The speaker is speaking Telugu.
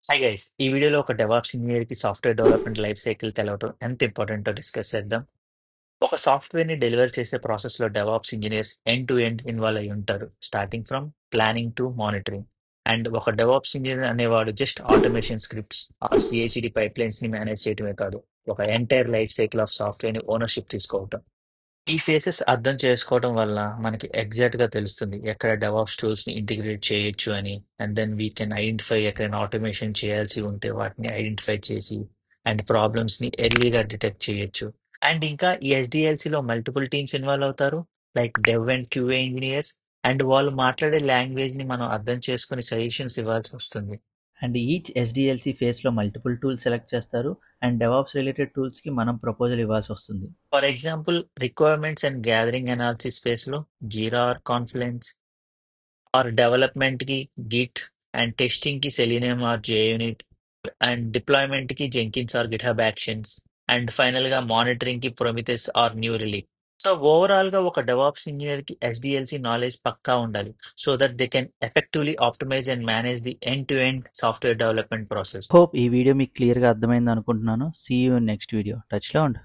హాయ్ గైస్ ఈ వీడియోలో ఒక డెవాప్స్ ఇంజనీర్కి సాఫ్ట్వేర్ డెవలప్మెంట్ లైఫ్ సైకిల్ తెలవటం ఎంత ఇంపార్టెంటో డిస్కస్ చేద్దాం. ఒక సాఫ్ట్వేర్ని డెలివర్ చేసే ప్రాసెస్లో DevOps engineers end to end involve అయి ఉంటారు, starting from planning to monitoring. And ఒక డెవాప్స్ ఇంజనీర్ అనేవాడు just automation scripts or CICD pipelines ని మేనేజ్ చేయడమే కాదు, ఒక ఎంటైర్ లైఫ్ సైకిల్ ఆఫ్ సాఫ్ట్వేర్ని ఓనర్షిప్ తీసుకోవటం. ఈ ఫేసెస్ అర్థం చేసుకోవడం వల్ల మనకి ఎగ్జాక్ట్ గా తెలుస్తుంది ఎక్కడ డెవాప్స్ టూల్స్ ని ఇంటిగ్రేట్ చేయొచ్చు అని. And then we can identify ఎక్కడైనా ఆటోమేషన్ చేయాల్సి ఉంటే వాటిని ఐడెంటిఫై చేసి అండ్ ప్రాబ్లమ్స్ ని ఎర్లీగా డిటెక్ట్ చేయొచ్చు. అండ్ ఇంకా ఈ SDLC లో మల్టిపుల్ టీమ్స్ ఇన్వాల్వ్ అవుతారు, like dev and QA engineers. And వాళ్ళు మాట్లాడే లాంగ్వేజ్ ని మనం అర్థం చేసుకుని సజెషన్స్ ఇవ్వాల్సి వస్తుంది. అండ్ ఈచ్ ఎస్డిఎల్సి ఫేస్లో మల్టిపుల్ టూల్స్ సెలెక్ట్ చేస్తారు అండ్ డెవాప్స్ రిలేటెడ్ టూల్స్కి మనం ప్రపోజల్ ఇవ్వాల్సి వస్తుంది. For example requirements and gathering analysis phase లో Jira or Confluence, or development కి గిట్, అండ్ టెస్టింగ్ కి Selenium or JUnit, and deployment కి Jenkins or GitHub actions, and final గా మానిటరింగ్ కి Prometheus or New Relic. So overall గా ఒక డెవాప్స్ ఇంజనీర్ కి SDLC నాలెడ్జ్ పక్కా ఉండాలి, so that they can effectively optimise and manage the end to end software development process. Hope ఈ వీడియో మీకు క్లియర్గా అర్థమైంది అనుకుంటున్నాను. See you next video. టచ్లో ఉండు.